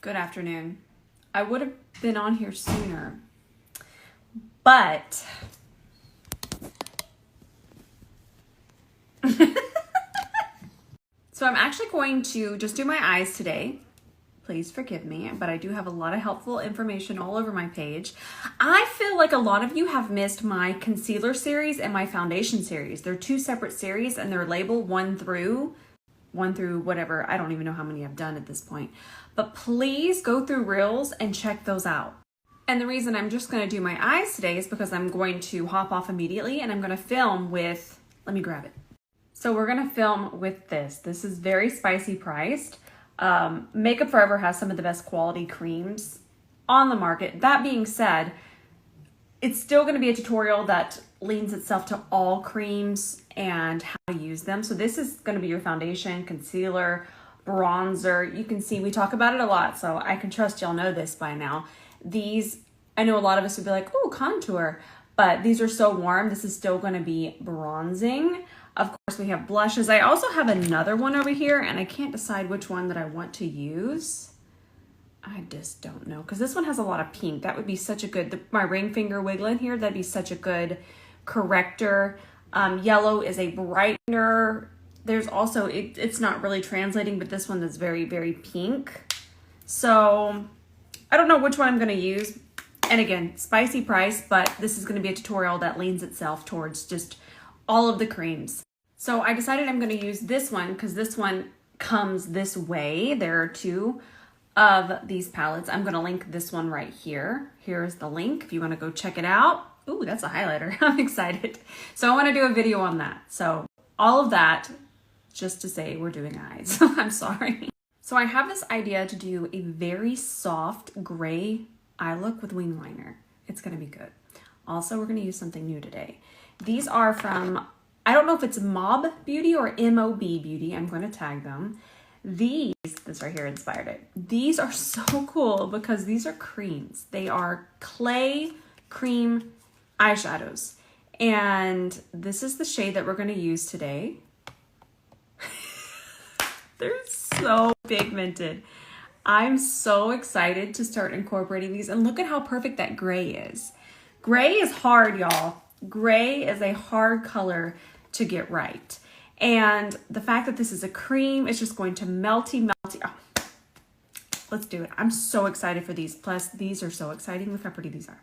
Good afternoon. I would have been on here sooner, but so I'm actually going to just do my eyes today. Please forgive me, but I do have a lot of helpful information all over my page. I feel like a lot of you have missed my concealer series and my foundation series. They're two separate series and they're labeled one through whatever. I don't even know how many I've done at this point. But please go through Reels and check those out. And the reason I'm just going to do my eyes today is because I'm going to hop off immediately and I'm going to film with, let me grab it. So we're going to film with this. This is very spicy priced. Makeup Forever has some of the best quality creams on the market. That being said, it's still going to be a tutorial that leans itself to all creams and how to use them. So this is going to be your foundation, concealer, bronzer. You can see we talk about it a lot, so I can trust y'all know this by now. These, I know a lot of us would be like, oh, contour, but these are so warm. This is still going to be bronzing. Of course, we have blushes. I also have another one over here, and I can't decide which one that I want to use. I just don't know, because this one has a lot of pink. That would be such a good, my ring finger wiggling here, that'd be such a good corrector. Yellow is a brightener. There's also, it's not really translating, but this one is very, very pink. So I don't know which one I'm going to use. And again, spicy price, but this is going to be a tutorial that leans itself towards just all of the creams. So I decided I'm going to use this one because this one comes this way. There are two of these palettes. I'm going to link this one right here. Here's the link if you want to go check it out. Ooh, that's a highlighter. I'm excited. So I want to do a video on that. So all of that just to say we're doing eyes. I'm sorry. So I have this idea to do a very soft gray eye look with wing liner. It's going to be good. Also, we're going to use something new today. These are from, I don't know if it's Mob Beauty or MOB Beauty. I'm going to tag them. These, this right here inspired it. These are so cool because these are creams. They are clay cream eyeshadows. And this is the shade that we're going to use today. They're so pigmented. I'm so excited to start incorporating these. And look at how perfect that gray is. Gray is hard, y'all. Gray is a hard color to get right. And the fact that this is a cream, it's just going to melty. Oh, let's do it. I'm so excited for these. Plus, these are so exciting. Look how pretty these are.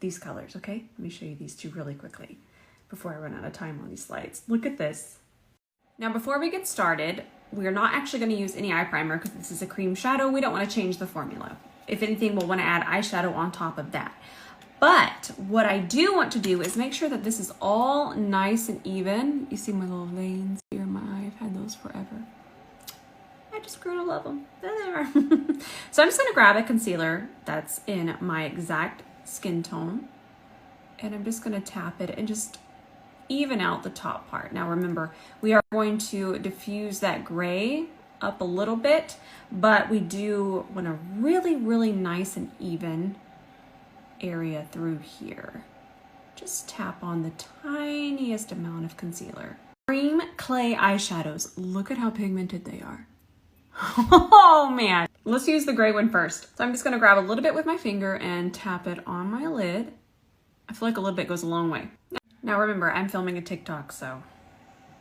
These colors, okay? Let me show you these two really quickly before I run out of time on these slides. Look at this. Now, before we get started, we're not actually going to use any eye primer because this is a cream shadow. We don't want to change the formula. If anything, we'll want to add eyeshadow on top of that. But what I do want to do is make sure that this is all nice and even. You see my little veins here in my eye? I've had those forever. I just grew to love them. There they are. So I'm just going to grab a concealer that's in my exact skin tone. And I'm just going to tap it and just even out the top part. Now remember, we are going to diffuse that gray up a little bit, but we do want a really, really nice and even area through here. Just tap on the tiniest amount of concealer. Cream clay eyeshadows. Look at how pigmented they are. Oh man. Let's use the gray one first. So I'm just going to grab a little bit with my finger and tap it on my lid. I feel like a little bit goes a long way. Now remember, I'm filming a TikTok, so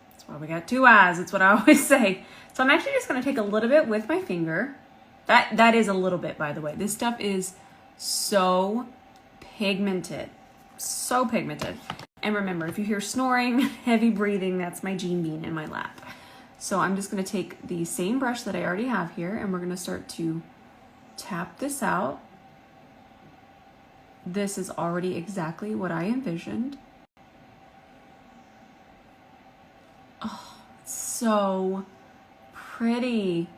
that's why we got two eyes. It's what I always say. So I'm actually just going to take a little bit with my finger. That is a little bit, by the way. This stuff is so pigmented. So pigmented. And remember, if you hear snoring, heavy breathing, that's my Gene Bean in my lap. So I'm just going to take the same brush that I already have here, and we're going to start to tap this out. This is already exactly what I envisioned. Oh, it's so pretty.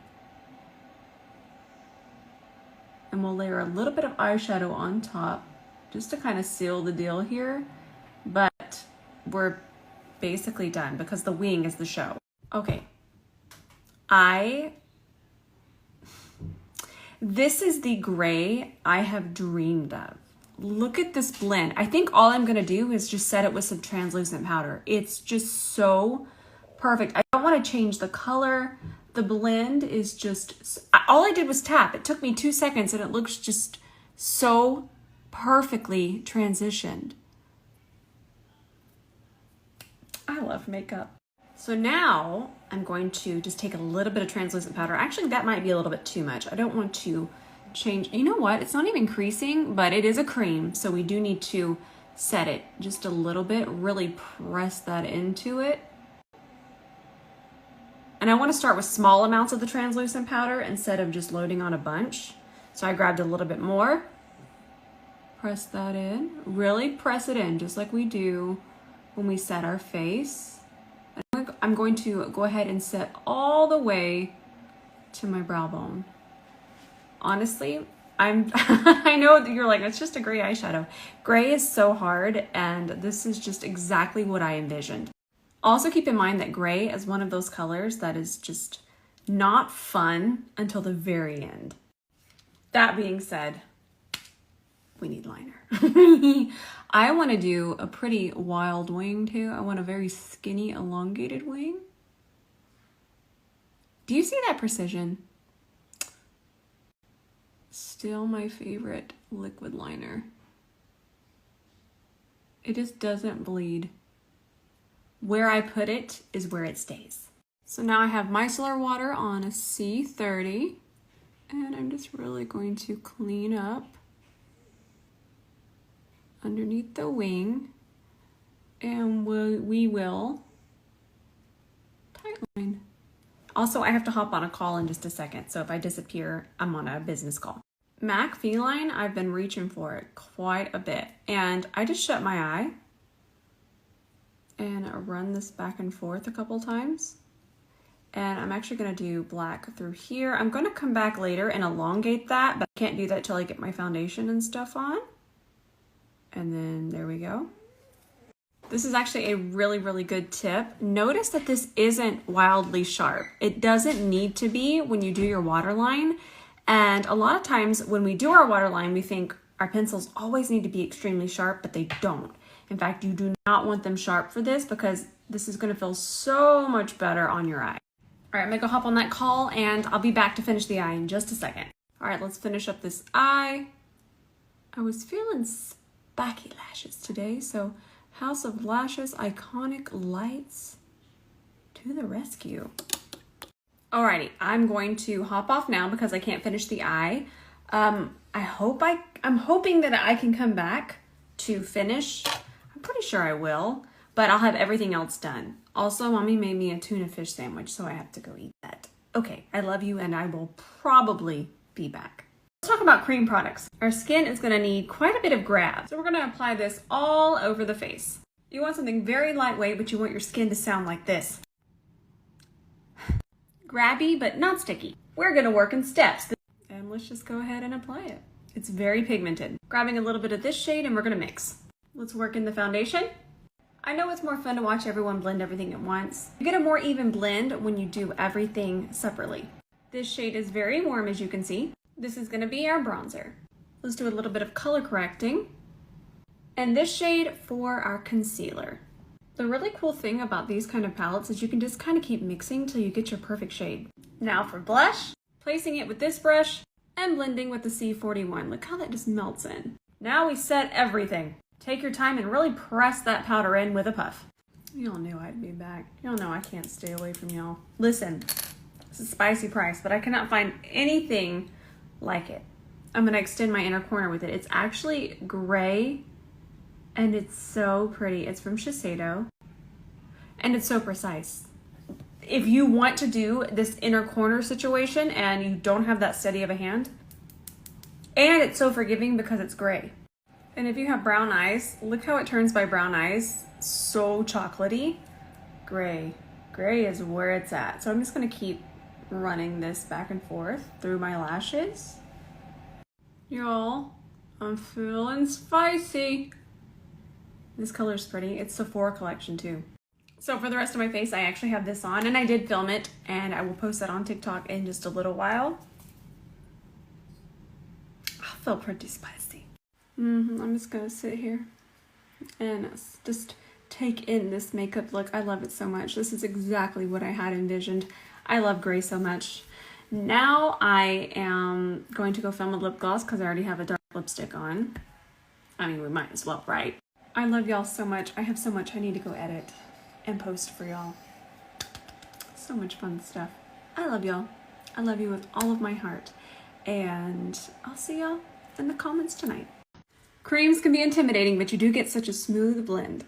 And we'll layer a little bit of eyeshadow on top just to kind of seal the deal here. But we're basically done because the wing is the show. Okay. This is the gray I have dreamed of. Look at this blend. I think all I'm going to do is just set it with some translucent powder. It's just so perfect. I don't want to change the color. The blend is just, all I did was tap. It took me 2 seconds and it looks just so perfectly transitioned. I love makeup. So now I'm going to just take a little bit of translucent powder. Actually, that might be a little bit too much. I don't want to change. You know what? It's not even creasing, but it is a cream. So we do need to set it just a little bit, really press that into it. And I want to start with small amounts of the translucent powder instead of just loading on a bunch. So I grabbed a little bit more, press that in, really press it in just like we do when we set our face. I'm going to go ahead and set all the way to my brow bone. Honestly, I know that you're like, it's just a gray eyeshadow. Gray is so hard, and this is just exactly what I envisioned. Also keep in mind that gray is one of those colors that is just not fun until the very end. That being said, we need liner. I want to do a pretty wild wing too. I want a very skinny, elongated wing. Do you see that precision? Still my favorite liquid liner. It just doesn't bleed. Where I put it is where it stays. So now I have micellar water on a C30, and I'm just really going to clean up underneath the wing, and we will tightline. Also, I have to hop on a call in just a second, so if I disappear, I'm on a business call. MAC Feline, I've been reaching for it quite a bit, and I just shut my eye and run this back and forth a couple times. And I'm actually gonna do black through here. I'm gonna come back later and elongate that, but I can't do that till I get my foundation and stuff on. And then there we go. This is actually a really, really good tip. Notice that this isn't wildly sharp. It doesn't need to be when you do your waterline. And a lot of times when we do our waterline, we think our pencils always need to be extremely sharp, but they don't. In fact, you do not want them sharp for this because this is gonna feel so much better on your eye. All right, I'm gonna go hop on that call and I'll be back to finish the eye in just a second. All right, let's finish up this eye. I was feeling spiky lashes today, so House of Lashes Iconic Lights to the rescue. Alrighty, I'm going to hop off now because I can't finish the eye. I'm hoping that I can come back to finish. I'm pretty sure I will, but I'll have everything else done. Also, Mommy made me a tuna fish sandwich, so I have to go eat that. Okay, I love you, and I will probably be back. Let's talk about cream products. Our skin is gonna need quite a bit of grab, so we're gonna apply this all over the face. You want something very lightweight, but you want your skin to sound like this. Grabby, but not sticky. We're gonna work in steps, and let's just go ahead and apply it. It's very pigmented. Grabbing a little bit of this shade, and we're gonna mix. Let's work in the foundation. I know it's more fun to watch everyone blend everything at once. You get a more even blend when you do everything separately. This shade is very warm, as you can see. This is gonna be our bronzer. Let's do a little bit of color correcting. And this shade for our concealer. The really cool thing about these kind of palettes is you can just kind of keep mixing till you get your perfect shade. Now for blush, placing it with this brush and blending with the C41. Look how that just melts in. Now we set everything. Take your time and really press that powder in with a puff. Y'all knew I'd be back. Y'all know I can't stay away from y'all. Listen, this is spicy price, but I cannot find anything like it. I'm gonna extend my inner corner with it. It's actually gray and it's so pretty. It's from Shiseido and it's so precise. If you want to do this inner corner situation and you don't have that steady of a hand, and it's so forgiving because it's gray. And if you have brown eyes, look how it turns by brown eyes. So chocolatey. Gray. Gray is where it's at. So I'm just gonna keep running this back and forth through my lashes. Y'all, I'm feeling spicy. This color's pretty. It's Sephora collection too. So for the rest of my face, I actually have this on, and I did film it, and I will post that on TikTok in just a little while. I feel pretty spicy. I'm just gonna sit here and just take in this makeup look. I love it so much. This is exactly what I had envisioned. I love gray so much. Now I am going to go film a lip gloss because I already have a dark lipstick on. I mean, we might as well, right? I love y'all so much. I have so much I need to go edit and post for y'all. So much fun stuff. I love y'all. I love you with all of my heart. And I'll see y'all in the comments tonight. Creams can be intimidating, but you do get such a smooth blend.